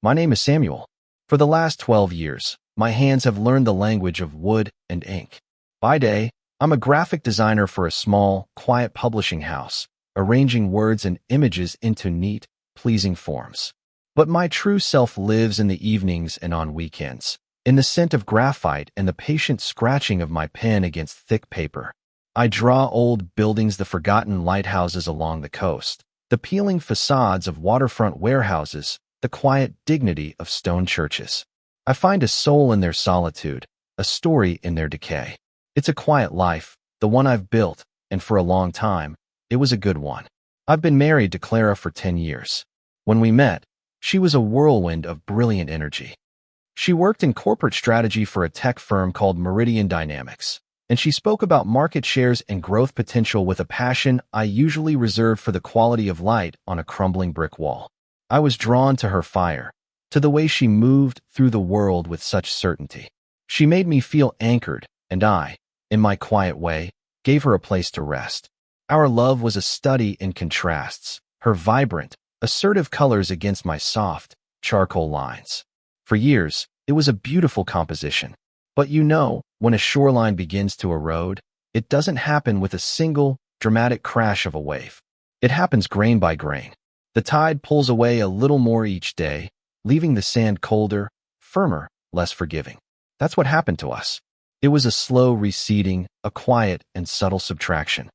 My name is Samuel. For the last 12 years, my hands have learned the language of wood and ink. By day, I'm a graphic designer for a small, quiet publishing house, arranging words and images into neat, pleasing forms. But my true self lives in the evenings and on weekends, in the scent of graphite and the patient scratching of my pen against thick paper. I draw old buildings, the forgotten lighthouses along the coast, the peeling facades of waterfront warehouses, the quiet dignity of stone churches. I find a soul in their solitude, a story in their decay. It's a quiet life, the one I've built, and for a long time, it was a good one. I've been married to Clara for 10 years. When we met, she was a whirlwind of brilliant energy. She worked in corporate strategy for a tech firm called Meridian Dynamics, and she spoke about market shares and growth potential with a passion I usually reserve for the quality of light on a crumbling brick wall. I was drawn to her fire, to the way she moved through the world with such certainty. She made me feel anchored, and I, in my quiet way, gave her a place to rest. Our love was a study in contrasts, her vibrant, assertive colors against my soft, charcoal lines. For years, it was a beautiful composition. But when a shoreline begins to erode, it doesn't happen with a single, dramatic crash of a wave. It happens grain by grain. The tide pulls away a little more each day, leaving the sand colder, firmer, less forgiving. That's what happened to us. It was a slow receding, a quiet and subtle subtraction.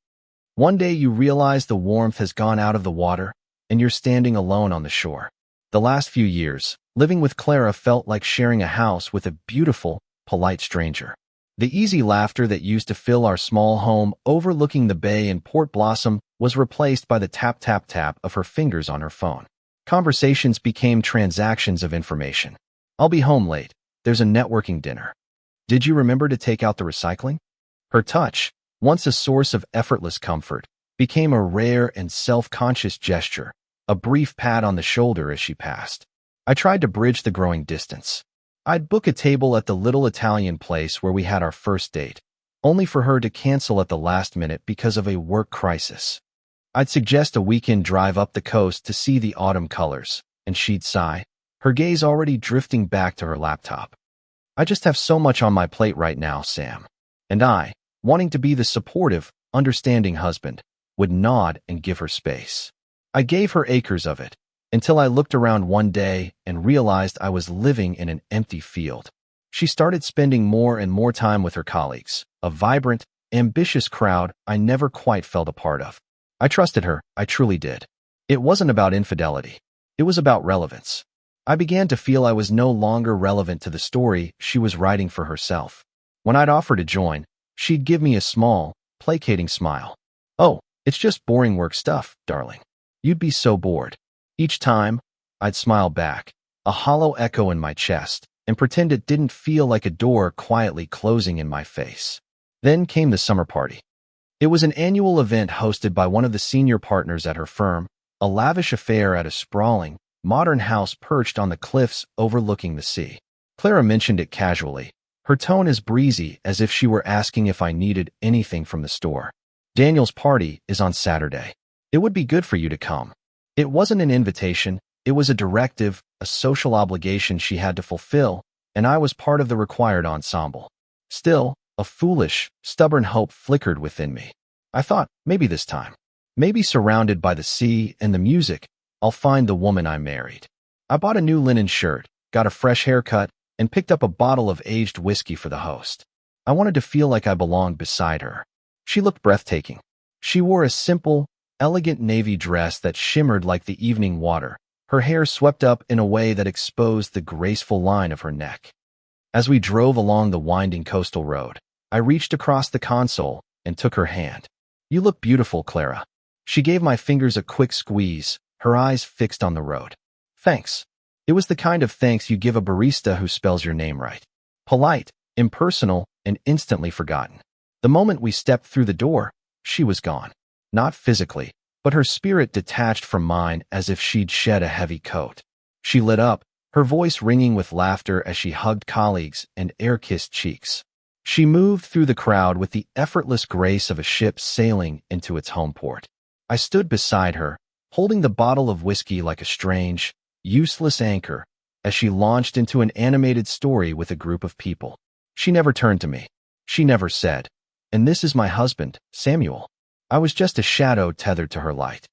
One day you realize the warmth has gone out of the water, and you're standing alone on the shore. The last few years, living with Clara felt like sharing a house with a beautiful, polite stranger. The easy laughter that used to fill our small home overlooking the bay in Port Blossom was replaced by the tap-tap-tap of her fingers on her phone. Conversations became transactions of information. I'll be home late. There's a networking dinner. Did you remember to take out the recycling? Her touch, once a source of effortless comfort, became a rare and self-conscious gesture, a brief pat on the shoulder as she passed. I tried to bridge the growing distance. I'd book a table at the little Italian place where we had our first date, only for her to cancel at the last minute because of a work crisis. I'd suggest a weekend drive up the coast to see the autumn colors, and she'd sigh, her gaze already drifting back to her laptop. I just have so much on my plate right now, Sam. And I, wanting to be the supportive, understanding husband, would nod and give her space. I gave her acres of it, until I looked around one day and realized I was living in an empty field. She started spending more and more time with her colleagues, a vibrant, ambitious crowd I never quite felt a part of. I trusted her, I truly did. It wasn't about infidelity. It was about relevance. I began to feel I was no longer relevant to the story she was writing for herself. When I'd offer to join, she'd give me a small, placating smile. "Oh, it's just boring work stuff, darling. You'd be so bored." Each time, I'd smile back, a hollow echo in my chest, and pretend it didn't feel like a door quietly closing in my face. Then came the summer party. It was an annual event hosted by one of the senior partners at her firm, a lavish affair at a sprawling, modern house perched on the cliffs overlooking the sea. Clara mentioned it casually, her tone as breezy as if she were asking if I needed anything from the store. "Daniel's party is on Saturday. It would be good for you to come." It wasn't an invitation, it was a directive, a social obligation she had to fulfill, and I was part of the required ensemble. Still, a foolish, stubborn hope flickered within me. I thought, maybe this time, maybe surrounded by the sea and the music, I'll find the woman I married. I bought a new linen shirt, got a fresh haircut, and picked up a bottle of aged whiskey for the host. I wanted to feel like I belonged beside her. She looked breathtaking. She wore a simple, elegant navy dress that shimmered like the evening water, her hair swept up in a way that exposed the graceful line of her neck. As we drove along the winding coastal road, I reached across the console and took her hand. "You look beautiful, Clara." She gave my fingers a quick squeeze, her eyes fixed on the road. "Thanks." It was the kind of thanks you give a barista who spells your name right. Polite, impersonal, and instantly forgotten. The moment we stepped through the door, she was gone. Not physically, but her spirit detached from mine as if she'd shed a heavy coat. She lit up, her voice ringing with laughter as she hugged colleagues and air-kissed cheeks. She moved through the crowd with the effortless grace of a ship sailing into its home port. I stood beside her, holding the bottle of whiskey like a strange, useless anchor, as she launched into an animated story with a group of people. She never turned to me. She never said, "And this is my husband, Samuel." I was just a shadow tethered to her light.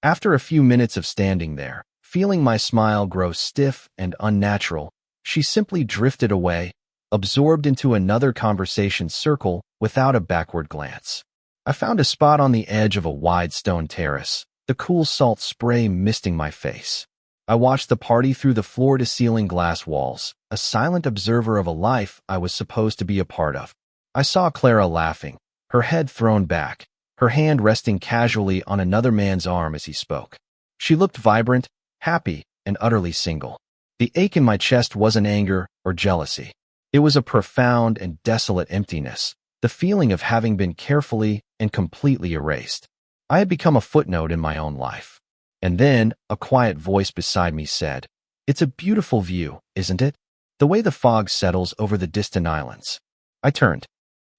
After a few minutes of standing there, feeling my smile grow stiff and unnatural, she simply drifted away, absorbed into another conversation circle without a backward glance. I found a spot on the edge of a wide stone terrace, the cool salt spray misting my face. I watched the party through the floor-to-ceiling glass walls, a silent observer of a life I was supposed to be a part of. I saw Clara laughing, her head thrown back, her hand resting casually on another man's arm as he spoke. She looked vibrant, happy, and utterly single. The ache in my chest wasn't anger or jealousy. It was a profound and desolate emptiness, the feeling of having been carefully and completely erased. I had become a footnote in my own life. And then, a quiet voice beside me said, "It's a beautiful view, isn't it? The way the fog settles over the distant islands." I turned.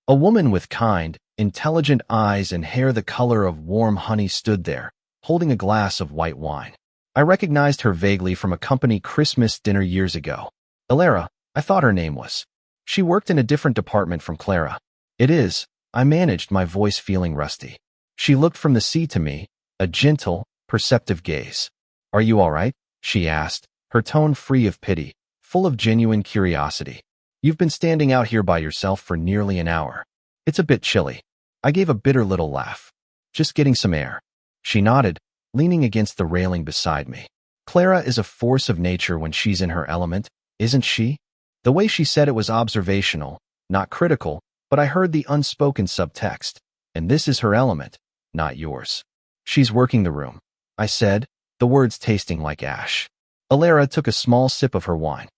A woman with kind, intelligent eyes and hair the color of warm honey stood there, holding a glass of white wine. I recognized her vaguely from a company Christmas dinner years ago. Alara, I thought her name was. She worked in a different department from Clara. "It is," I managed, my voice feeling rusty. She looked from the sea to me, a gentle, perceptive gaze. "Are you all right?" she asked, her tone free of pity, full of genuine curiosity. "You've been standing out here by yourself for nearly an hour. It's a bit chilly." I gave a bitter little laugh. "Just getting some air." She nodded, leaning against the railing beside me. "Clara is a force of nature when she's in her element, isn't she?" The way she said it was observational, not critical, but I heard the unspoken subtext. "And this is her element, not yours." "She's working the room," I said, the words tasting like ash. Alara took a small sip of her wine.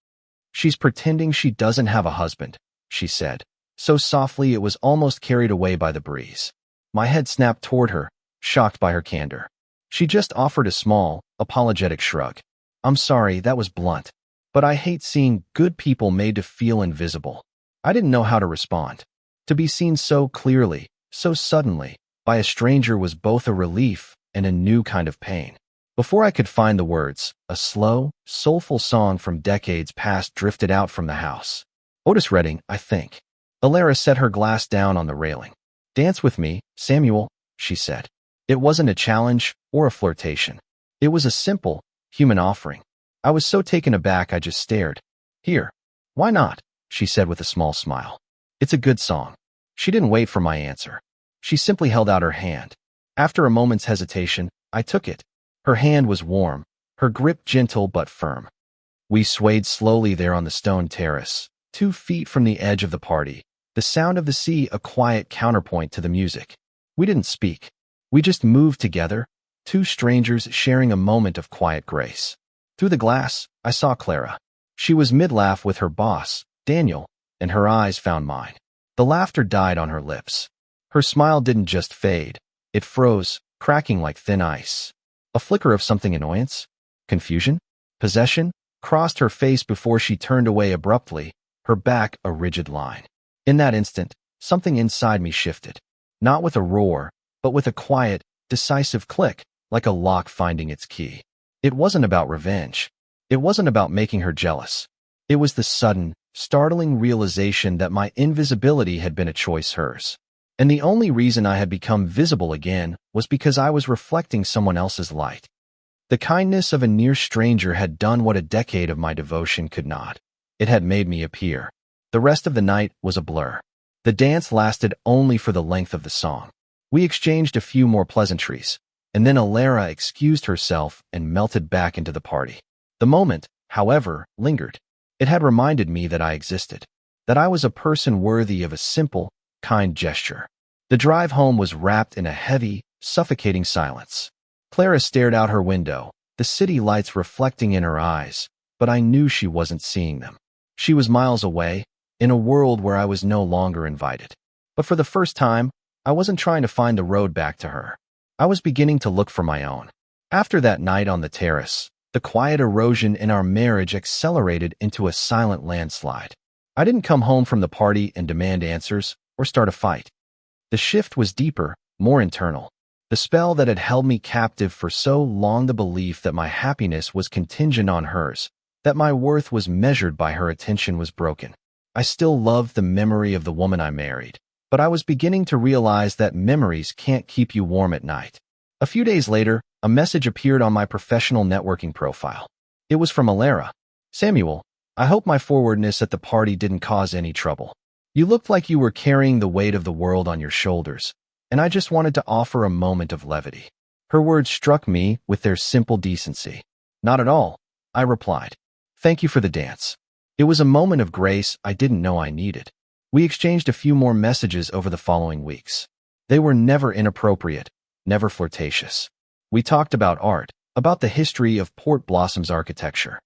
"She's pretending she doesn't have a husband," she said, so softly it was almost carried away by the breeze. My head snapped toward her, shocked by her candor. She just offered a small, apologetic shrug. "I'm sorry, that was blunt. But I hate seeing good people made to feel invisible." I didn't know how to respond. To be seen so clearly, so suddenly, by a stranger was both a relief and a new kind of pain. Before I could find the words, a slow, soulful song from decades past drifted out from the house. Otis Redding, I think. Alara set her glass down on the railing. "Dance with me, Samuel," she said. It wasn't a challenge or a flirtation. It was a simple, human offering. I was so taken aback I just stared. "Here. Why not?" she said with a small smile. "It's a good song." She didn't wait for my answer. She simply held out her hand. After a moment's hesitation, I took it. Her hand was warm, her grip gentle but firm. We swayed slowly there on the stone terrace, 2 feet from the edge of the party, the sound of the sea a quiet counterpoint to the music. We didn't speak. We just moved together, 2 strangers sharing a moment of quiet grace. Through the glass, I saw Clara. She was mid-laugh with her boss, Daniel, and her eyes found mine. The laughter died on her lips. Her smile didn't just fade. It froze, cracking like thin ice. A flicker of something annoyance, confusion, possession, crossed her face before she turned away abruptly, her back a rigid line. In that instant, something inside me shifted. Not with a roar, but with a quiet, decisive click, like a lock finding its key. It wasn't about revenge. It wasn't about making her jealous. It was the sudden, startling realization that my invisibility had been a choice hers. And the only reason I had become visible again was because I was reflecting someone else's light. The kindness of a near stranger had done what a decade of my devotion could not. It had made me appear. The rest of the night was a blur. The dance lasted only for the length of the song. We exchanged a few more pleasantries, and then Alara excused herself and melted back into the party. The moment, however, lingered. It had reminded me that I existed, that I was a person worthy of a simple, kind gesture. The drive home was wrapped in a heavy, suffocating silence. Clara stared out her window, the city lights reflecting in her eyes, but I knew she wasn't seeing them. She was miles away, in a world where I was no longer invited. But for the first time, I wasn't trying to find the road back to her. I was beginning to look for my own. After that night on the terrace, the quiet erosion in our marriage accelerated into a silent landslide. I didn't come home from the party and demand answers or start a fight. The shift was deeper, more internal. The spell that had held me captive for so long, the belief that my happiness was contingent on hers, that my worth was measured by her attention was broken. I still loved the memory of the woman I married, but I was beginning to realize that memories can't keep you warm at night. A few days later, a message appeared on my professional networking profile. It was from Alara. "Samuel, I hope my forwardness at the party didn't cause any trouble. You looked like you were carrying the weight of the world on your shoulders, and I just wanted to offer a moment of levity." Her words struck me with their simple decency. "Not at all," I replied. "Thank you for the dance." It was a moment of grace I didn't know I needed. We exchanged a few more messages over the following weeks. They were never inappropriate, never flirtatious. We talked about art, about the history of Port Blossom's architecture.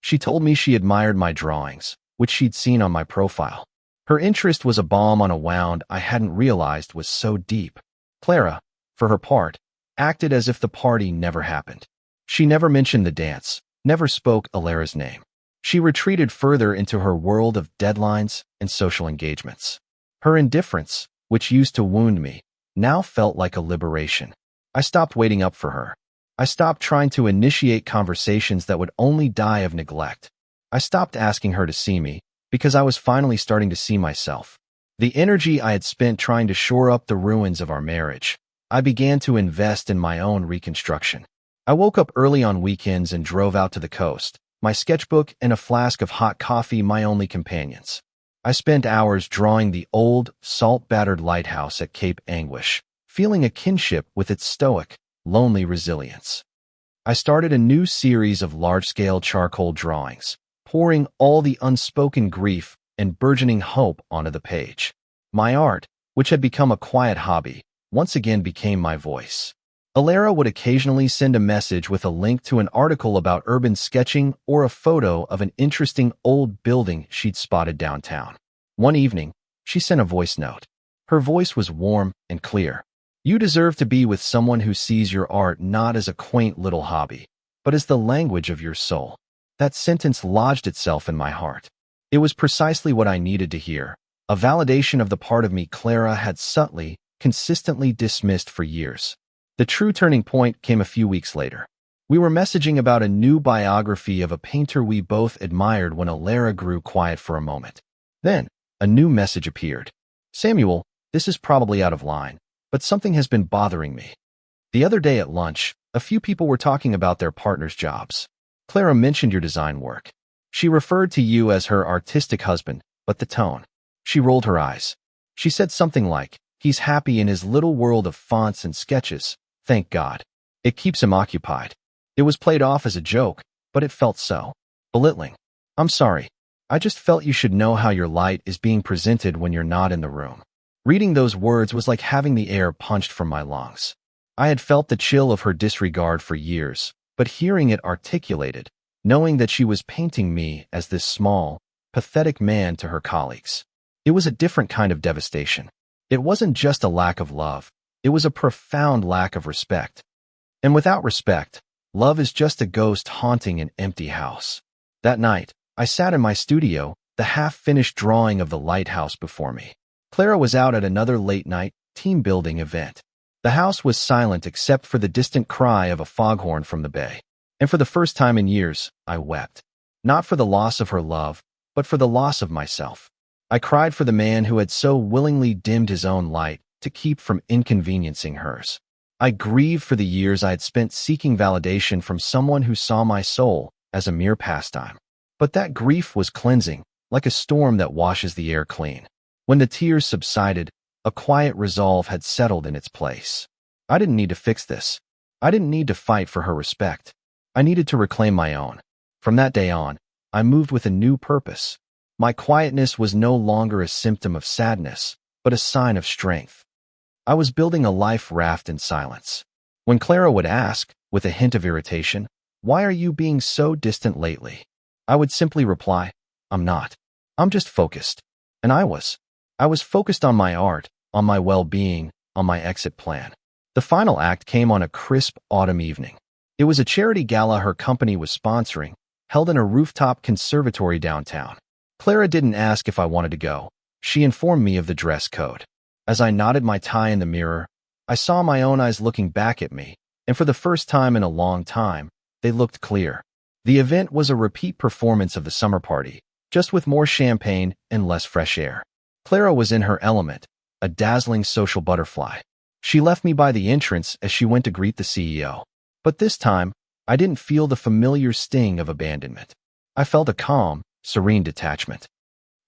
She told me she admired my drawings, which she'd seen on my profile. Her interest was a balm on a wound I hadn't realized was so deep. Clara, for her part, acted as if the party never happened. She never mentioned the dance, never spoke Alara's name. She retreated further into her world of deadlines and social engagements. Her indifference, which used to wound me, now felt like a liberation. I stopped waiting up for her. I stopped trying to initiate conversations that would only die of neglect. I stopped asking her to see me, because I was finally starting to see myself. The energy I had spent trying to shore up the ruins of our marriage, I began to invest in my own reconstruction. I woke up early on weekends and drove out to the coast, my sketchbook and a flask of hot coffee my only companions. I spent hours drawing the old, salt-battered lighthouse at Cape Anguish, feeling a kinship with its stoic, lonely resilience. I started a new series of large-scale charcoal drawings, pouring all the unspoken grief and burgeoning hope onto the page. My art, which had become a quiet hobby, once again became my voice. Alara would occasionally send a message with a link to an article about urban sketching or a photo of an interesting old building she'd spotted downtown. One evening, she sent a voice note. Her voice was warm and clear. "You deserve to be with someone who sees your art not as a quaint little hobby, but as the language of your soul." That sentence lodged itself in my heart. It was precisely what I needed to hear, a validation of the part of me Clara had subtly, consistently dismissed for years. The true turning point came a few weeks later. We were messaging about a new biography of a painter we both admired when Alara grew quiet for a moment. Then, a new message appeared. "Samuel, this is probably out of line, but something has been bothering me. The other day at lunch, a few people were talking about their partners' jobs. Clara mentioned your design work. She referred to you as her artistic husband, but the tone. She rolled her eyes. She said something like, 'He's happy in his little world of fonts and sketches. Thank God. It keeps him occupied.' It was played off as a joke, but it felt so belittling. I'm sorry. I just felt you should know how your light is being presented when you're not in the room." Reading those words was like having the air punched from my lungs. I had felt the chill of her disregard for years, but hearing it articulated, knowing that she was painting me as this small, pathetic man to her colleagues, it was a different kind of devastation. It wasn't just a lack of love. It was a profound lack of respect. And without respect, love is just a ghost haunting an empty house. That night, I sat in my studio, the half-finished drawing of the lighthouse before me. Clara was out at another late-night, team-building event. The house was silent except for the distant cry of a foghorn from the bay. And for the first time in years, I wept. Not for the loss of her love, but for the loss of myself. I cried for the man who had so willingly dimmed his own light to keep from inconveniencing hers. I grieved for the years I had spent seeking validation from someone who saw my soul as a mere pastime. But that grief was cleansing, like a storm that washes the air clean. When the tears subsided, a quiet resolve had settled in its place. I didn't need to fix this. I didn't need to fight for her respect. I needed to reclaim my own. From that day on, I moved with a new purpose. My quietness was no longer a symptom of sadness, but a sign of strength. I was building a life wrapped in silence. When Clara would ask, with a hint of irritation, "Why are you being so distant lately?" I would simply reply, "I'm not. I'm just focused." And I was. I was focused on my art, on my well-being, on my exit plan. The final act came on a crisp autumn evening. It was a charity gala her company was sponsoring, held in a rooftop conservatory downtown. Clara didn't ask if I wanted to go. She informed me of the dress code. As I knotted my tie in the mirror, I saw my own eyes looking back at me, and for the first time in a long time, they looked clear. The event was a repeat performance of the summer party, just with more champagne and less fresh air. Clara was in her element, a dazzling social butterfly. She left me by the entrance as she went to greet the CEO. But this time, I didn't feel the familiar sting of abandonment. I felt a calm, serene detachment.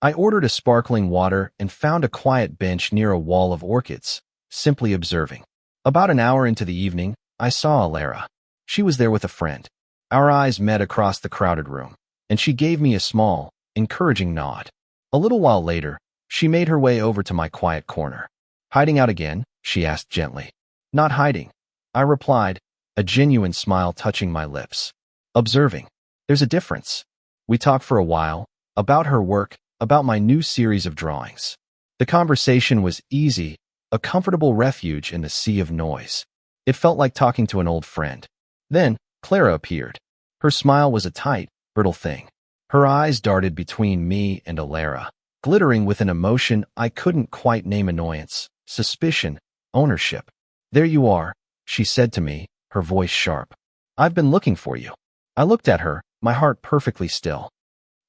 I ordered a sparkling water and found a quiet bench near a wall of orchids, simply observing. About an hour into the evening, I saw Alara. She was there with a friend. Our eyes met across the crowded room, and she gave me a small, encouraging nod. A little while later, she made her way over to my quiet corner. "Hiding out again?" she asked gently. "Not hiding," I replied, a genuine smile touching my lips. "Observing. There's a difference." We talked for a while, about her work, about my new series of drawings. The conversation was easy, a comfortable refuge in the sea of noise. It felt like talking to an old friend. Then, Clara appeared. Her smile was a tight, brittle thing. Her eyes darted between me and Alara, glittering with an emotion I couldn't quite name: annoyance, suspicion, ownership. "There you are," she said to me, her voice sharp. "I've been looking for you." I looked at her, my heart perfectly still.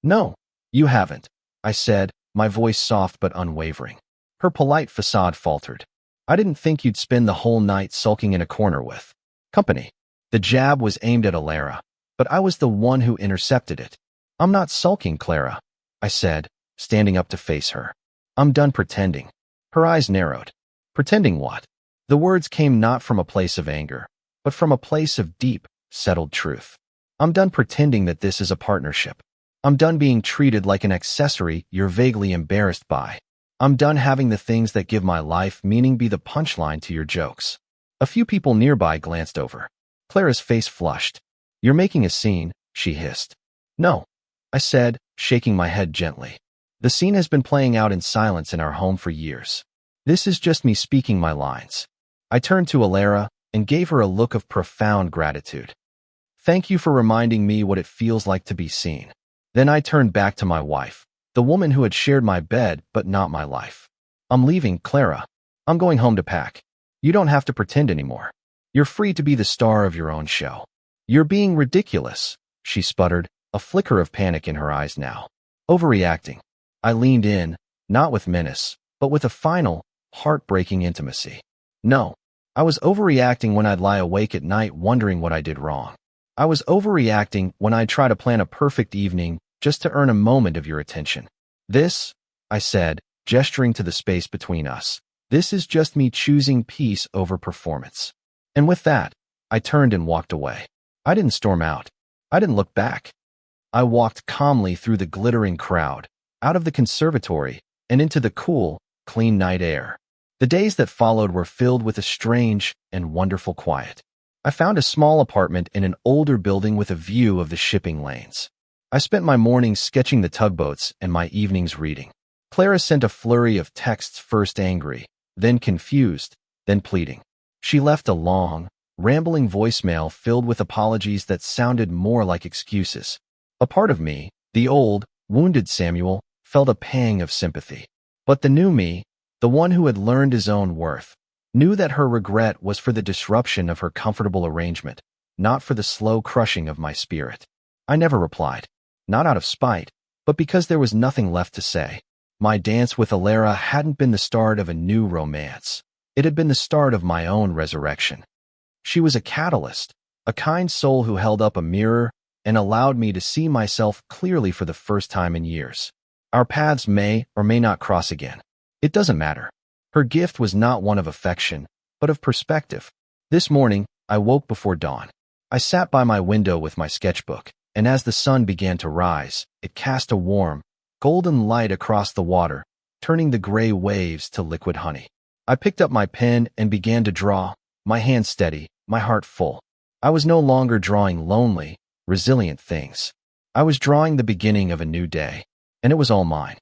"No, you haven't," I said, my voice soft but unwavering. Her polite facade faltered. "I didn't think you'd spend the whole night sulking in a corner with company." The jab was aimed at Alara, but I was the one who intercepted it. "I'm not sulking, Clara," I said, standing up to face her. "I'm done pretending." Her eyes narrowed. "Pretending what?" The words came not from a place of anger, but from a place of deep, settled truth. "I'm done pretending that this is a partnership. I'm done being treated like an accessory you're vaguely embarrassed by. I'm done having the things that give my life meaning be the punchline to your jokes." A few people nearby glanced over. Clara's face flushed. "You're making a scene," she hissed. "No," I said, shaking my head gently. "The scene has been playing out in silence in our home for years. This is just me speaking my lines." I turned to Alara and gave her a look of profound gratitude. "Thank you for reminding me what it feels like to be seen." Then I turned back to my wife, the woman who had shared my bed but not my life. "I'm leaving, Clara. I'm going home to pack. You don't have to pretend anymore. You're free to be the star of your own show." "You're being ridiculous," she sputtered, a flicker of panic in her eyes now. "Overreacting." I leaned in, not with menace, but with a final, heartbreaking intimacy. "No, I was overreacting when I'd lie awake at night wondering what I did wrong. I was overreacting when I'd try to plan a perfect evening just to earn a moment of your attention. This," I said, gesturing to the space between us, "this is just me choosing peace over performance." And with that, I turned and walked away. I didn't storm out. I didn't look back. I walked calmly through the glittering crowd, out of the conservatory, and into the cool, clean night air. The days that followed were filled with a strange and wonderful quiet. I found a small apartment in an older building with a view of the shipping lanes. I spent my mornings sketching the tugboats and my evenings reading. Clara sent a flurry of texts, first angry, then confused, then pleading. She left a long, rambling voicemail filled with apologies that sounded more like excuses. A part of me, the old, wounded Samuel, felt a pang of sympathy. But the new me, the one who had learned his own worth, knew that her regret was for the disruption of her comfortable arrangement, not for the slow crushing of my spirit. I never replied, not out of spite, but because there was nothing left to say. My dance with Alara hadn't been the start of a new romance. It had been the start of my own resurrection. She was a catalyst, a kind soul who held up a mirror and allowed me to see myself clearly for the first time in years. Our paths may or may not cross again. It doesn't matter. Her gift was not one of affection, but of perspective. This morning, I woke before dawn. I sat by my window with my sketchbook, and as the sun began to rise, it cast a warm, golden light across the water, turning the gray waves to liquid honey. I picked up my pen and began to draw, my hand steady, my heart full. I was no longer drawing lonely, resilient things. I was drawing the beginning of a new day, and it was all mine.